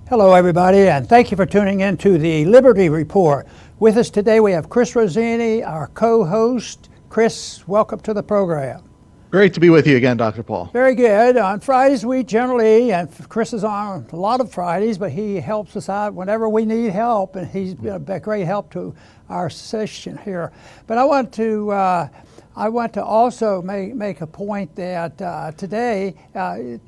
Hello everybody, and thank you for tuning in to the Liberty Report. With us today we have Chris Rossini, our co-host. Chris, welcome to the program. Great to be with you again, Dr. Paul. Very good. On Fridays we generally, and Chris is on a lot of Fridays, but he helps us out whenever we need help, and he's been a great help to our session here. But I want to also make a point that today,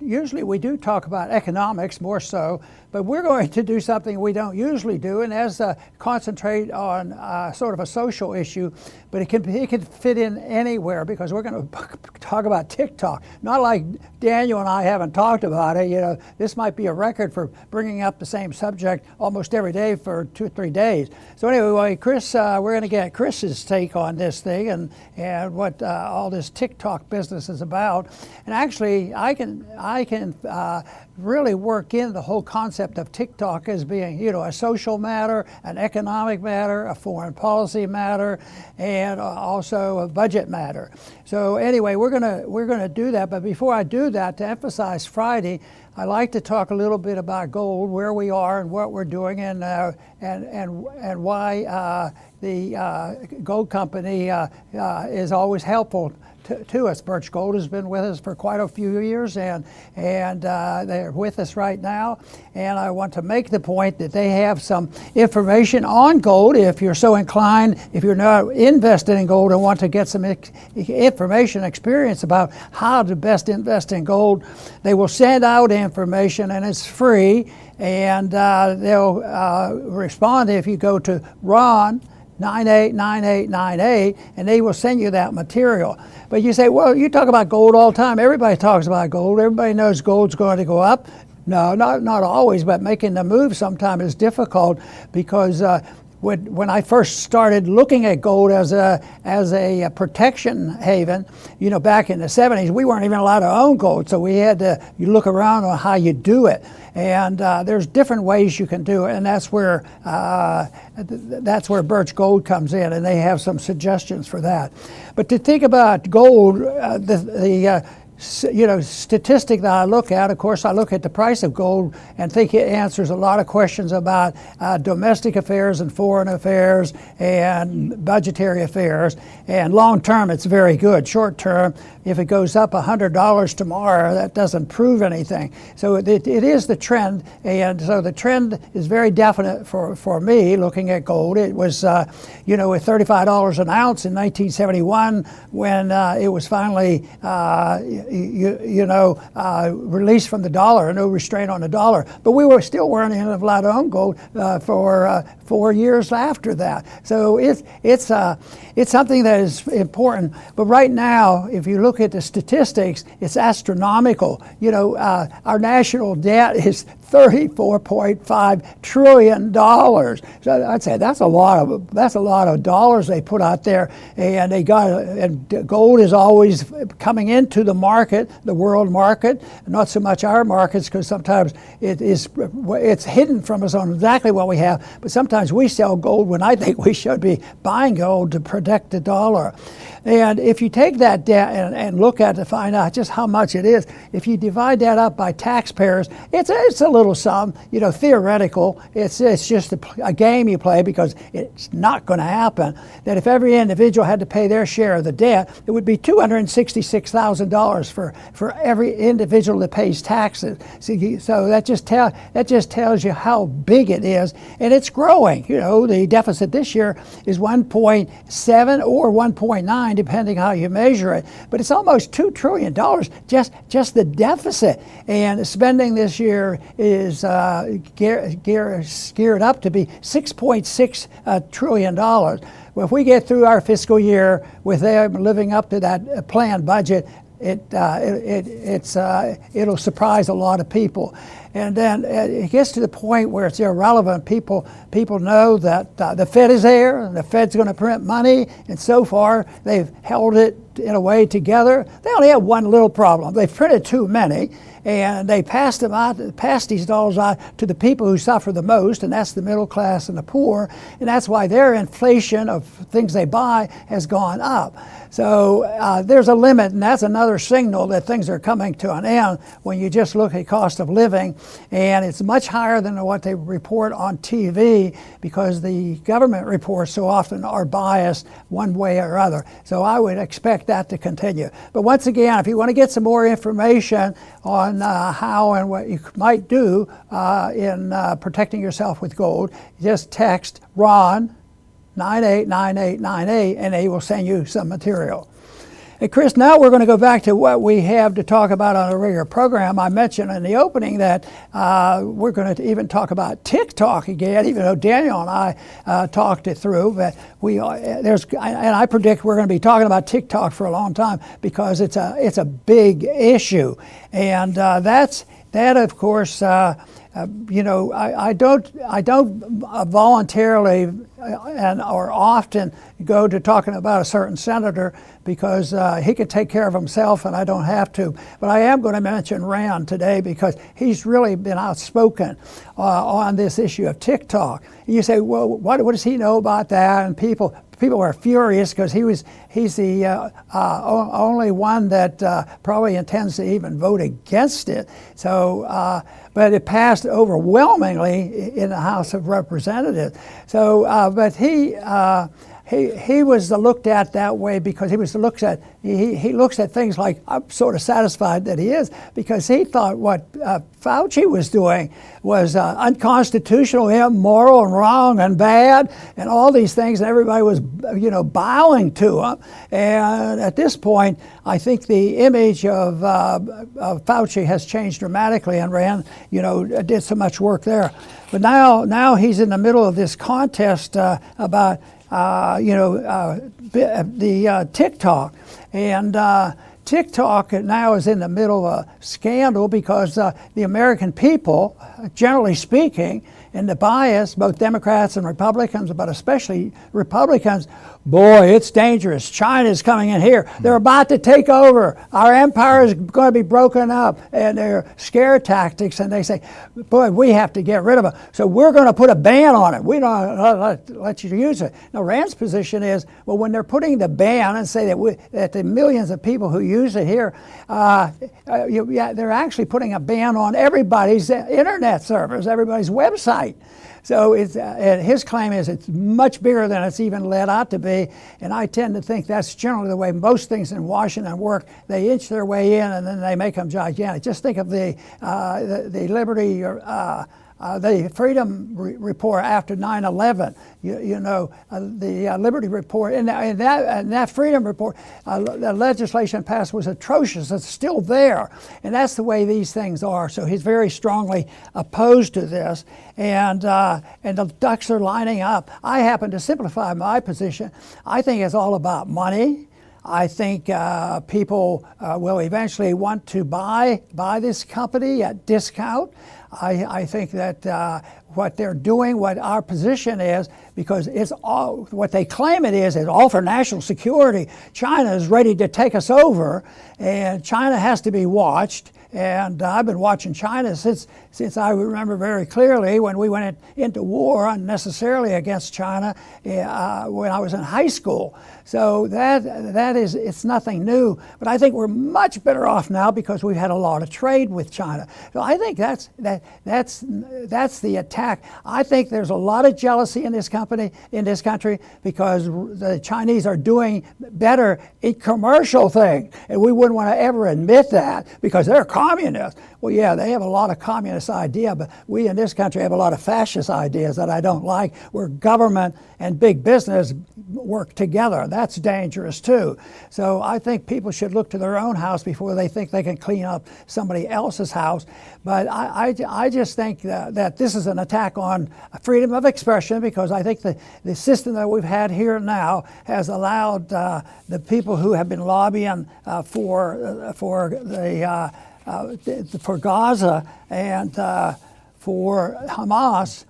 usually we do talk about economics more so, but we're going to do something we don't usually do, and that's concentrate on sort of a social issue, but it can fit in anywhere because we're going to talk about TikTok. Not like Daniel and I haven't talked about it. You know, this might be a record for bringing up the same subject almost every day for 2 or 3 days. So anyway, Chris, we're going to get Chris's take on this thing and what all this TikTok business is about. And actually, I can really work in the whole concept of TikTok as being, you know, a social matter, an economic matter, a foreign policy matter, and also a budget matter. So anyway, we're gonna do that. But before I do that, to emphasize Friday, I like to talk a little bit about gold, where we are and what we're doing, and why the gold company is always helpful to us. Birch Gold has been with us for quite a few years, and they're with us right now. And I want to make the point that they have some information on gold. If you're so inclined, if you're not invested in gold and want to get some information, experience about how to best invest in gold, they will send out information, and it's free. And they'll respond if you go to Ron 989898, and they will send you that material. But you say, well, you talk about gold all the time. Everybody talks about gold. Everybody knows gold's going to go up. No, not always, but making the move sometimes is difficult because when I first started looking at gold as a protection haven, you know, back in the 70s, we weren't even allowed to own gold, so we had to look around on how you do it. And there's different ways you can do it, and that's where Birch Gold comes in, and they have some suggestions for that. But to think about gold, statistic that I look at, of course, I look at the price of gold and think it answers a lot of questions about domestic affairs and foreign affairs and budgetary affairs. And long term, it's very good. Short term, if it goes up $100 tomorrow, that doesn't prove anything. So it is the trend, and so the trend is very definite for me looking at gold. It was, with $35 an ounce in 1971 when it was finally released from the dollar, no restraint on the dollar. But we weren't allowed to own gold for 4 years after that. So it's something that is important. But right now, if you look at the statistics, it's astronomical. You know, our national debt is $34.5 trillion. So I'd say that's a lot of dollars they put out there, and gold is always coming into the market, the world market, not so much our markets, because sometimes it's hidden from us on exactly what we have. But sometimes we sell gold when I think we should be buying gold to protect the dollar. And if you take that debt and look at it to find out just how much it is, if you divide that up by taxpayers, it's a little sum, theoretical. It's just a game you play because it's not going to happen. That if every individual had to pay their share of the debt, it would be $266,000 for every individual that pays taxes. So that just tells you how big it is, and it's growing. You know, the deficit this year is 1.7 or 1.9, depending how you measure it. But it's almost $2 trillion, just the deficit. And spending this year is geared up to be $6.6 trillion. Well, if we get through our fiscal year with them living up to that planned budget, it'll surprise a lot of people. And then it gets to the point where it's irrelevant. People know that the Fed is there, and the Fed's going to print money, and so far they've held it in a way together. They only have one little problem. They've printed too many, and they passed these dollars out to the people who suffer the most, and that's the middle class and the poor, and that's why their inflation of things they buy has gone up. So there's a limit, and that's another signal that things are coming to an end when you just look at cost of living, and it's much higher than what they report on TV because the government reports so often are biased one way or other. So I would expect that to continue. But once again, if you want to get some more information on how and what you might do in protecting yourself with gold, just text Ron 989898 and they will send you some material. Hey Chris, now we're going to go back to what we have to talk about on a regular program. I mentioned in the opening that we're going to even talk about TikTok again, even though Daniel and I talked it through. But and I predict we're going to be talking about TikTok for a long time because it's a big issue, and that of course. I don't voluntarily or often go to talking about a certain senator because he could take care of himself and I don't have to. But I am going to mention Rand today because he's really been outspoken on this issue of TikTok. And you say, well, what does he know about that? And people are furious because he's the only one that probably intends to even vote against it. So, but it passed overwhelmingly in the House of Representatives. So, but he was looked at that way because he looks at things like, I'm sort of satisfied that he is, because he thought what Fauci was doing was unconstitutional, immoral, and wrong, and bad, and all these things, and everybody was, bowing to him. And at this point, I think the image of Fauci has changed dramatically, and Rand, did so much work there. But now he's in the middle of this contest about the TikTok, and TikTok now is in the middle of a scandal because the American people, generally speaking, and the bias, both Democrats and Republicans, but especially Republicans, boy, it's dangerous. China's coming in here. They're about to take over. Our empire is going to be broken up, and they're scare tactics, and they say, boy, we have to get rid of it. So we're going to put a ban on it. We don't let you use it. Now, Rand's position is, well, when they're putting the ban and say that the millions of people who use it here, they're actually putting a ban on everybody's internet servers, everybody's website. So and his claim is it's much bigger than it's even led out to be, and I tend to think that's generally the way most things in Washington work. They inch their way in, and then they make them gigantic. Just think of the Liberty, the Freedom Report after 9/11. The Liberty Report, and that Freedom Report, the legislation passed was atrocious. It's still there, and that's the way these things are. So he's very strongly opposed to this, and the ducks are lining up. I happen to simplify my position. I think it's all about money. I think people will eventually want to buy this company at discount. I think that what they're doing, what our position is, because it's all, what they claim it is all for national security. China is ready to take us over, and China has to be watched. And I've been watching China since I remember very clearly when we went into war unnecessarily against China when I was in high school. So that is, it's nothing new. But I think we're much better off now because we've had a lot of trade with China. So I think that's the attack. I think there's a lot of jealousy in this country because the Chinese are doing better in commercial things, and we wouldn't want to ever admit that because they're communists. Well, yeah, they have a lot of communist ideas, but we in this country have a lot of fascist ideas that I don't like, where government and big business work together. That's dangerous too. So I think people should look to their own house before they think they can clean up somebody else's house. But I just think that this is an attack on freedom of expression, because I think the system that we've had here now has allowed the people who have been lobbying for Gaza and for Hamas,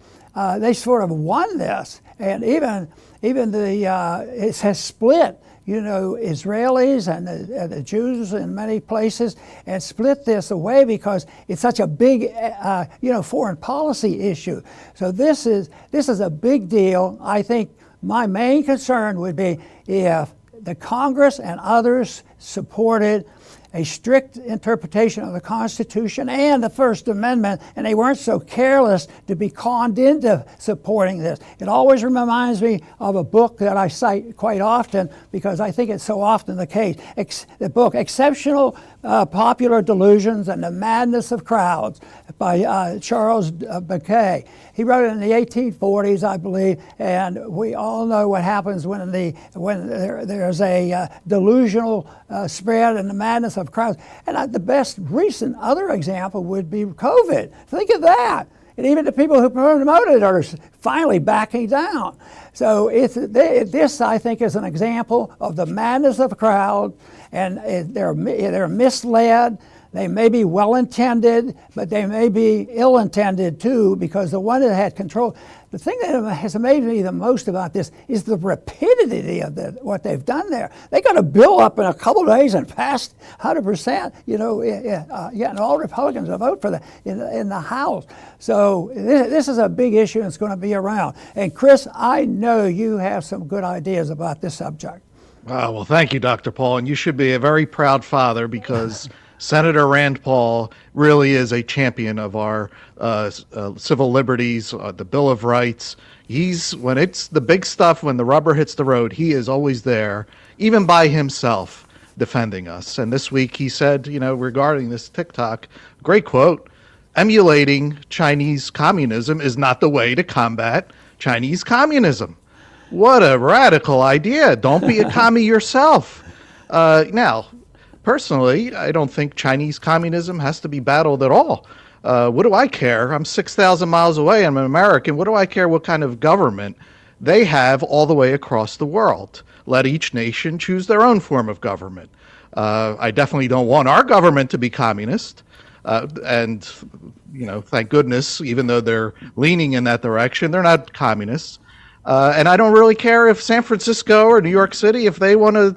they sort of won this, and even it has split Israelis and the Jews in many places and split this away because it's such a big, foreign policy issue. So this is a big deal. I think my main concern would be if the Congress and others supported a strict interpretation of the Constitution and the First Amendment, and they weren't so careless to be conned into supporting this. It always reminds me of a book that I cite quite often because I think it's so often the case. The book, Exceptional Popular Delusions and the Madness of Crowds by Charles Buckley. He wrote it in the 1840s, I believe, and we all know what happens when there's a delusional spread and the madness of crowds. And the best recent other example would be COVID. Think of that. And even the people who promoted it are finally backing down. So this, I think, is an example of the madness of a crowd, and they're misled. They may be well-intended, but they may be ill-intended too, because the one that had control. The thing that has amazed me the most about this is the rapidity of what they've done there. They got a bill up in a couple of days and passed 100%. And all Republicans will vote for that in the House. So this is a big issue and it's going to be around. And Chris, I know you have some good ideas about this subject. Well, thank you, Dr. Paul. And you should be a very proud father because Senator Rand Paul really is a champion of our civil liberties, the Bill of Rights. When it's the big stuff, when the rubber hits the road, he is always there, even by himself, defending us. And this week he said, regarding this TikTok, great quote, emulating Chinese communism is not the way to combat Chinese communism. What a radical idea. Don't be a commie yourself. Now, personally, I don't think Chinese communism has to be battled at all. What do I care? I'm 6,000 miles away. I'm an American. What do I care what kind of government they have all the way across the world? Let each nation choose their own form of government. I definitely don't want our government to be communist. And, thank goodness, even though they're leaning in that direction, they're not communists. And I don't really care if San Francisco or New York City, if they want to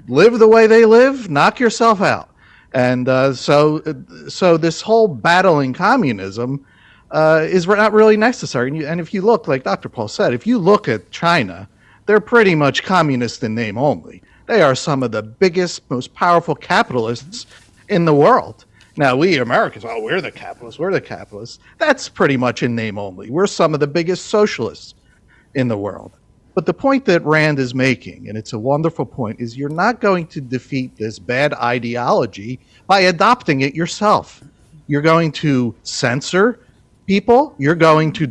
live the way they live, knock yourself out. And so this whole battling communism is not really necessary. And if you look, like Dr. Paul said, if you look at China, they're pretty much communist in name only. They are some of the biggest, most powerful capitalists in the world. Now, we Americans, we're the capitalists. That's pretty much in name only. We're some of the biggest socialists in the world. But the point that Rand is making, and it's a wonderful point, is you're not going to defeat this bad ideology by adopting it yourself. You're going to censor people. You're going to,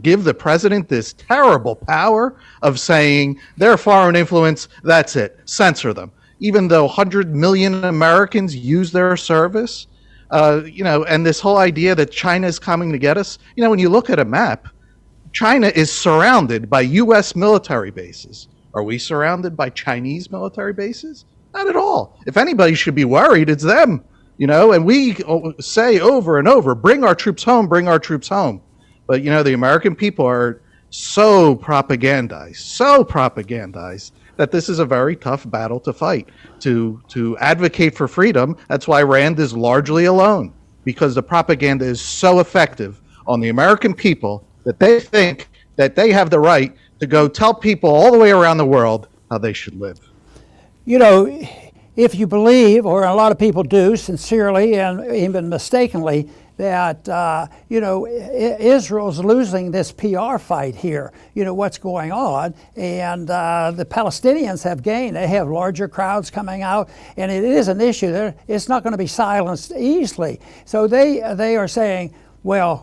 give the president this terrible power of saying they're foreign influence. That's it. Censor them. Even though 100 million Americans use their service, and this whole idea that China is coming to get us. When you look at a map, China is surrounded by U.S. military bases. Are we surrounded by Chinese military bases? Not at all. If anybody should be worried, it's them. And we say over and over, bring our troops home, bring our troops home. But, the American people are so propagandized that this is a very tough battle to fight. To advocate for freedom, that's why Rand is largely alone, because the propaganda is so effective on the American people that they think that they have the right to go tell people all the way around the world how they should live. If you believe, or a lot of people do sincerely and even mistakenly, that Israel's losing this PR fight here, what's going on, and the Palestinians have gained. They have larger crowds coming out, and it is an issue. It's not going to be silenced easily. So they are saying, well,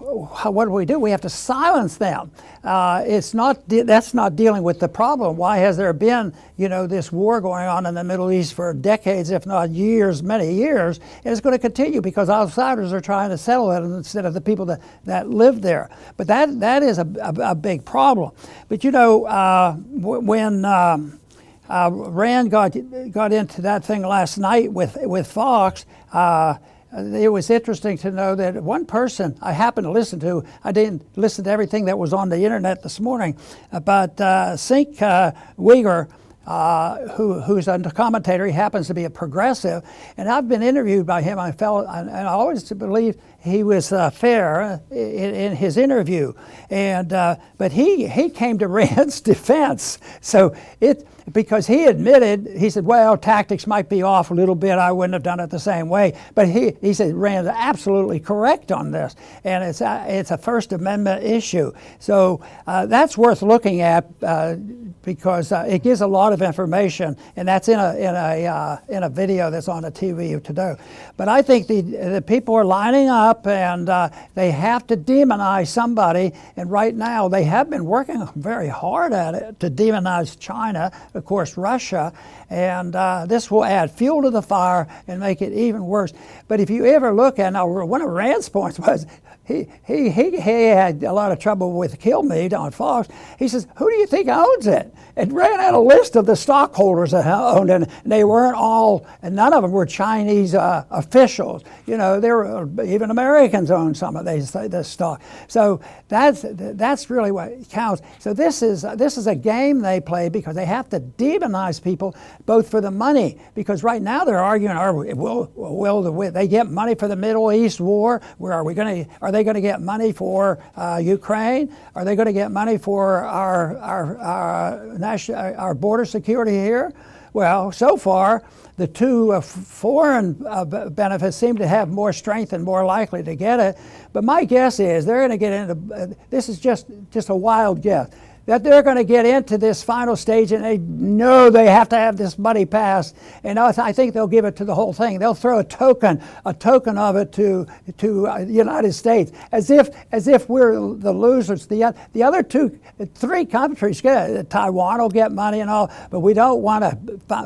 what do? We have to silence them. That's not dealing with the problem. Why has there been, this war going on in the Middle East for decades, if not years, many years? And it's going to continue because outsiders are trying to settle it instead of the people that live there. But that is a big problem. But when Rand got into that thing last night with Fox, it was interesting to know that one person I happened to listen to, I didn't listen to everything that was on the internet this morning, but Sink Uyghur who's a commentator. He happens to be a progressive, and I've been interviewed by him. And I always believed he was fair in his interview, and but he came to Rand's defense. So because he admitted, he said, well, tactics might be off a little bit. I wouldn't have done it the same way. But he said Rand's absolutely correct on this, and it's a First Amendment issue. So that's worth looking at because it gives a lot of information, and that's in a video that's on the TV today. But I think the people are lining up, and they have to demonize somebody. And right now they have been working very hard at it to demonize China, of course Russia, and this will add fuel to the fire and make it even worse. But if you ever look at, now one of Rand's points was he had a lot of trouble with kill meat on Fox. He says, who do you think owns it? And Rand had a list of the stockholders that owned it, and they weren't all, and none of them were Chinese officials. You know, there were even Americans owned some of this stock. So that's really what counts. So this is a game they play because they have to demonize people both for the money, because right now they're arguing, will they get money for the Middle East war? Are they going to get money for Ukraine? Are they going to get money for our border security here? Well, so far, the two foreign benefits seem to have more strength and more likely to get it. But my guess is they're going to get into, this is just a wild guess, that they're going to get into this final stage and they know they have to have this money passed. And I think they'll give it to the whole thing. They'll throw a token of it to the United States, as if we're the losers. The other three countries, Taiwan will get money and all, but we don't want to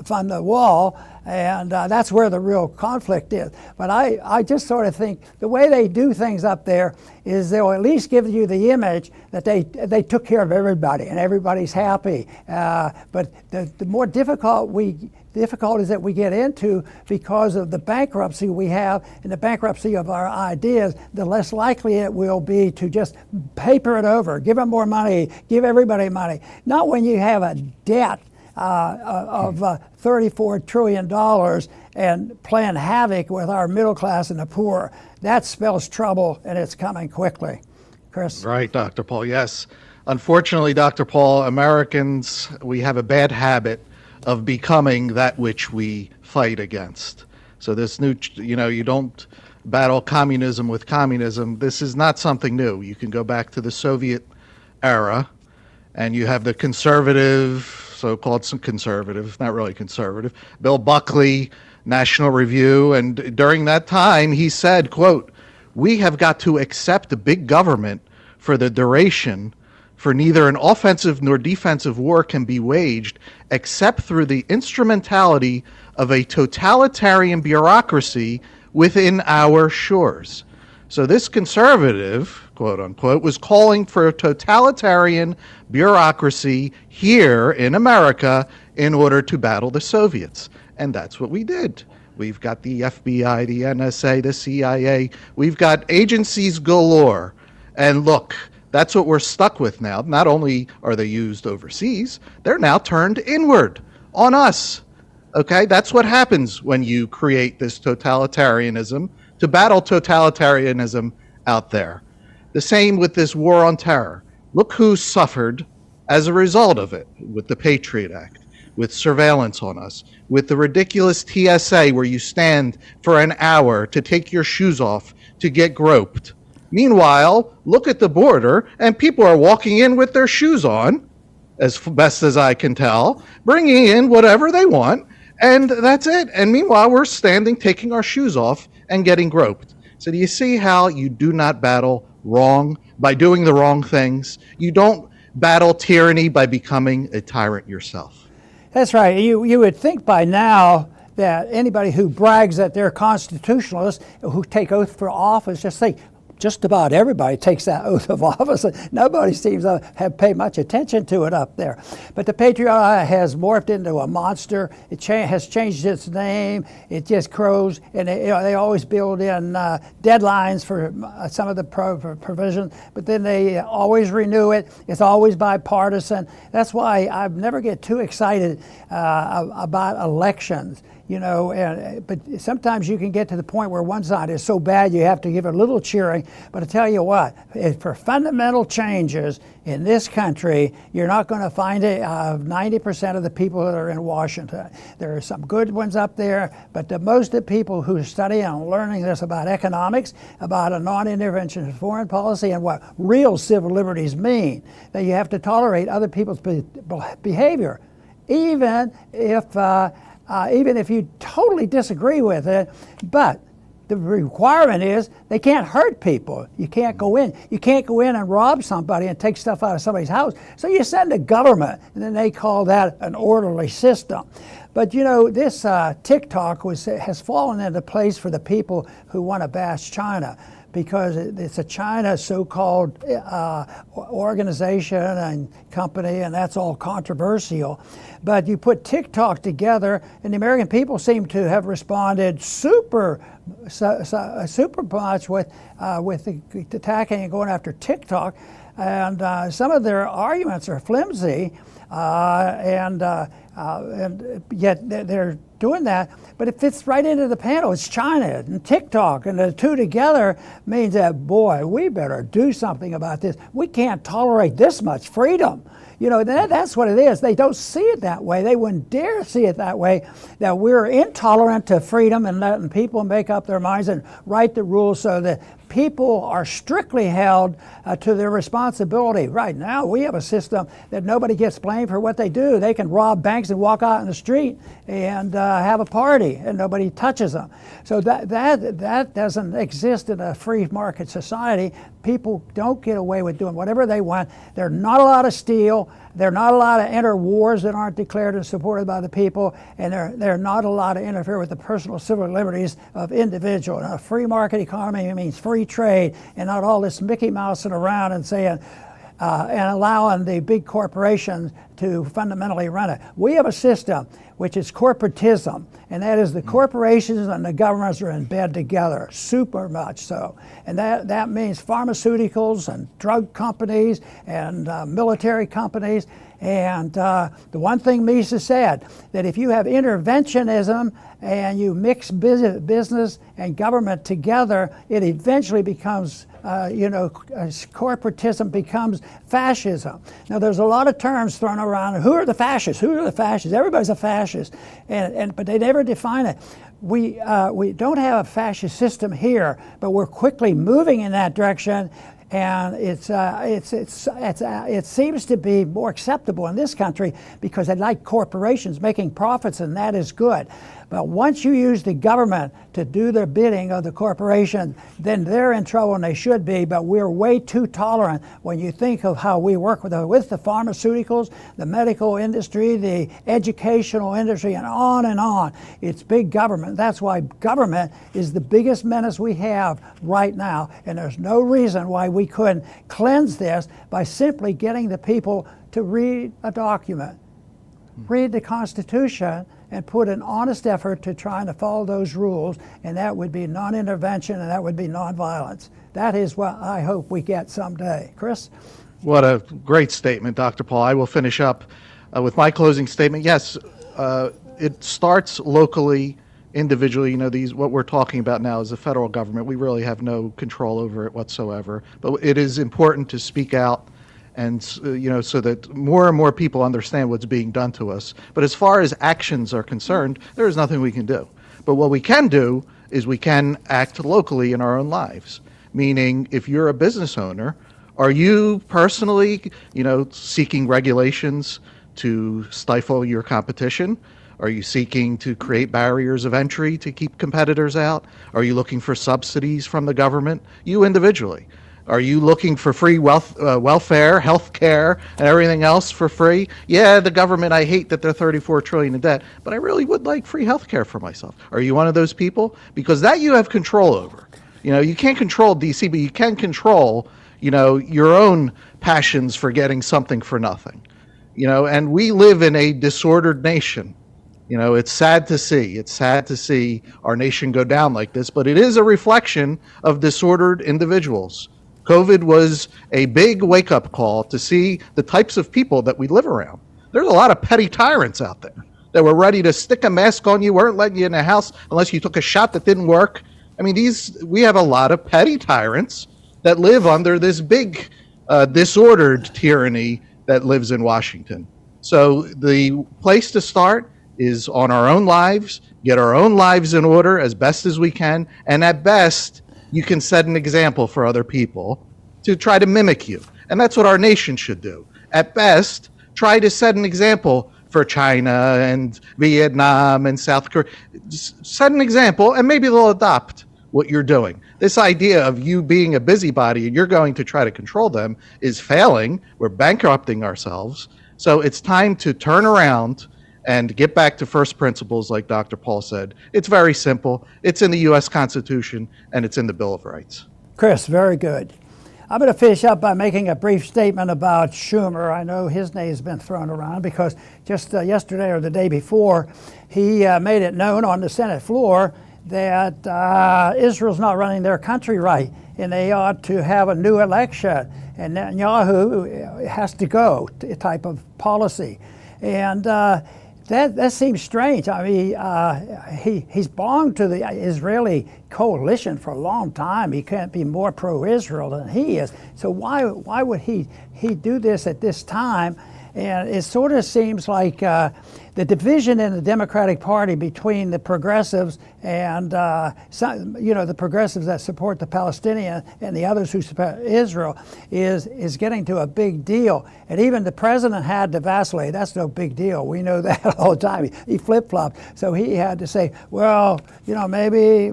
fund the wall. And that's where the real conflict is. But I just sort of think the way they do things up there is they'll at least give you the image that they took care of everybody and everybody's happy. But the more difficult is that we get into because of the bankruptcy we have and the bankruptcy of our ideas, the less likely it will be to just paper it over, give them more money, give everybody money. Not when you have a debt of $34 trillion and playing havoc with our middle class and the poor. That spells trouble, and it's coming quickly. Chris? Right, Dr. Paul, yes. Unfortunately, Dr. Paul, Americans, we have a bad habit of becoming that which we fight against. So this new, you don't battle communism with communism. This is not something new. You can go back to the Soviet era, and you have the conservative, so-called conservative, not really conservative, Bill Buckley, National Review, and during that time he said, quote, "We have got to accept the big government for the duration, for neither an offensive nor defensive war can be waged except through the instrumentality of a totalitarian bureaucracy within our shores." So this conservative, quote unquote, was calling for a totalitarian bureaucracy here in America in order to battle the Soviets. And that's what we did. We've got the FBI, the NSA, the CIA. We've got agencies galore. And look, that's what we're stuck with now. Not only are they used overseas, they're now turned inward on us. Okay, that's what happens when you create this totalitarianism, to battle totalitarianism out there. The same with this war on terror. Look who suffered as a result of it, with the Patriot Act, with surveillance on us, with the ridiculous TSA where you stand for an hour to take your shoes off to get groped. Meanwhile, look at the border and people are walking in with their shoes on, as best as I can tell, bringing in whatever they want, and that's it. And meanwhile, we're standing, taking our shoes off and getting groped. So do you see how you do not battle wrong by doing the wrong things? You don't battle tyranny by becoming a tyrant yourself. That's right. You would think by now that anybody who brags that they're constitutionalists, who take oath for office, just just about everybody takes that oath of office. Nobody seems to have paid much attention to it up there. But the Patriot has morphed into a monster. It has changed its name. It just grows, and they always build in deadlines for some of the provisions, but then they always renew it. It's always bipartisan. That's why I never get too excited about elections. But sometimes you can get to the point where one side is so bad you have to give it a little cheering. But I tell you what, for fundamental changes in this country, you're not going to find it 90% of the people that are in Washington. There are some good ones up there, but most of the people who study and learning this about economics, about a non-intervention foreign policy, and what real civil liberties mean, that you have to tolerate other people's behavior, even if you totally disagree with it. But the requirement is they can't hurt people. You can't go in. You can't go in and rob somebody and take stuff out of somebody's house. So you send the government, and then they call that an orderly system. But this TikTok has fallen into place for the people who want to bash China, because it's a China so-called organization and company, and that's all controversial. But you put TikTok together, and the American people seem to have responded super much with attacking and going after TikTok. And some of their arguments are flimsy, and yet they're doing that, but it fits right into the panel. It's China and TikTok, and the two together means that, boy, we better do something about this. We can't tolerate this much freedom. That's what it is. They don't see it that way. They wouldn't dare see it that way, that we're intolerant to freedom and letting people make up their minds and write the rules so that people are strictly held to their responsibility. Right now, we have a system that nobody gets blamed for what they do. They can rob banks and walk out in the street and have a party, and nobody touches them. So that doesn't exist in a free market society. People don't get away with doing whatever they want. They're not allowed to steal. They're not allowed to enter wars that aren't declared and supported by the people, and they're not allowed to interfere with the personal civil liberties of individuals. A free market economy means free trade, and not all this Mickey Mousing around and saying, and allowing the big corporations to fundamentally run it. We have a system which is corporatism, and that is the corporations and the governments are in bed together, super much so. And that means pharmaceuticals and drug companies and military companies. And the one thing Mises said, that if you have interventionism and you mix business and government together, it eventually becomes, corporatism becomes fascism. Now, there's a lot of terms thrown around. Who are the fascists? Who are the fascists? Everybody's a fascist, but they never define it. We don't have a fascist system here, but we're quickly moving in that direction. And it seems to be more acceptable in this country because they like corporations making profits, and that is good. But once you use the government to do the bidding of the corporation, then they're in trouble, and they should be. But we're way too tolerant when you think of how we work with the pharmaceuticals, the medical industry, the educational industry, and on and on. It's big government. That's why government is the biggest menace we have right now. And there's no reason why we couldn't cleanse this by simply getting the people to read a document, read the Constitution, and put an honest effort to trying to follow those rules, and that would be non-intervention, and that would be nonviolence. That is what I hope we get someday. Chris? What a great statement, Dr. Paul. I will finish up with my closing statement. Yes, it starts locally, individually. What we're talking about now is the federal government. We really have no control over it whatsoever. But it is important to speak out, and so that more and more people understand what's being done to us. But as far as actions are concerned, there is nothing we can do. But what we can do is we can act locally in our own lives. Meaning, if you're a business owner, are you personally, seeking regulations to stifle your competition? Are you seeking to create barriers of entry to keep competitors out? Are you looking for subsidies from the government? You individually. Are you looking for free welfare, health care, and everything else for free? Yeah, the government, I hate that they're $34 trillion in debt, but I really would like free health care for myself. Are you one of those people? Because that you have control over. You can't control DC, but you can control, your own passions for getting something for nothing. And we live in a disordered nation. It's sad to see. It's sad to see our nation go down like this, but it is a reflection of disordered individuals. COVID was a big wake-up call to see the types of people that we live around. There's a lot of petty tyrants out there that were ready to stick a mask on you, weren't letting you in the house unless you took a shot that didn't work. I mean, we have a lot of petty tyrants that live under this big disordered tyranny that lives in Washington. So the place to start is on our own lives, get our own lives in order as best as we can, and at best, you can set an example for other people to try to mimic you. And that's what our nation should do. At best, try to set an example for China and Vietnam and South Korea. Just set an example, and maybe they'll adopt what you're doing. This idea of you being a busybody and you're going to try to control them is failing. We're bankrupting ourselves. So it's time to turn around and get back to first principles, like Dr. Paul said. It's very simple. It's in the U.S. Constitution, and it's in the Bill of Rights. Chris, very good. I'm going to finish up by making a brief statement about Schumer. I know his name's been thrown around because just yesterday or the day before, he made it known on the Senate floor that Israel's not running their country right, and they ought to have a new election, and Netanyahu has to go, type of policy. And that seems strange. I mean, he's belonged to the Israeli coalition for a long time. He can't be more pro-Israel than he is. So why would he do this at this time? And it sort of seems like the division in the Democratic Party between the progressives and the progressives that support the Palestinian and the others who support Israel is getting to a big deal. And even the president had to vacillate. That's no big deal. We know that all the time. He flip-flopped. So he had to say, well, maybe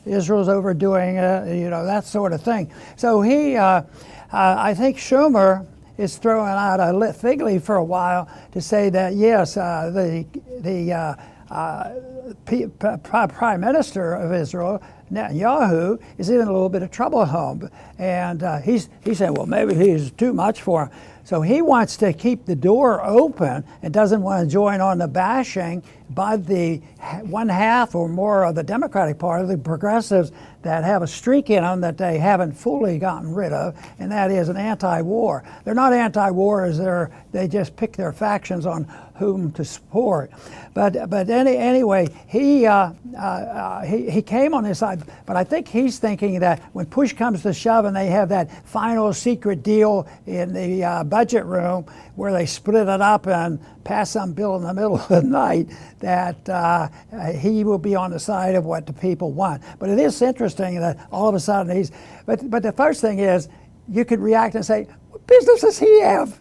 Israel's overdoing it, that sort of thing. So I think Schumer is throwing out a fig leaf for a while to say that yes, the Prime Minister of Israel, Netanyahu, is in a little bit of trouble at home, and he's saying, well, maybe he's too much for him. So he wants to keep the door open and doesn't want to join on the bashing by the one half or more of the Democratic Party, the progressives that have a streak in them that they haven't fully gotten rid of, and that is an anti-war. They're not anti-wars, they just pick their factions on whom to support. But anyway, he came on his side, but I think he's thinking that when push comes to shove and they have that final secret deal in the budget room where they split it up and pass some bill in the middle of the night, that he will be on the side of what the people want. But it is interesting that all of a sudden but the first thing is, you could react and say, what business does he have?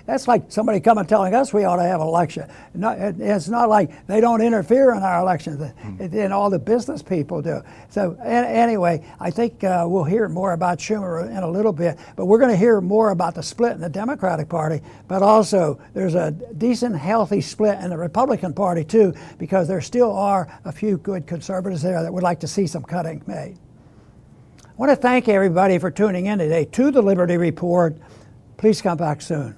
That's like somebody coming telling us we ought to have an election. It's not like they don't interfere in our elections, and all the business people do. So anyway, I think we'll hear more about Schumer in a little bit, but we're going to hear more about the split in the Democratic Party, but also there's a decent, healthy split in the Republican Party too, because there still are a few good conservatives there that would like to see some cutting made. I want to thank everybody for tuning in today to the Liberty Report. Please come back soon.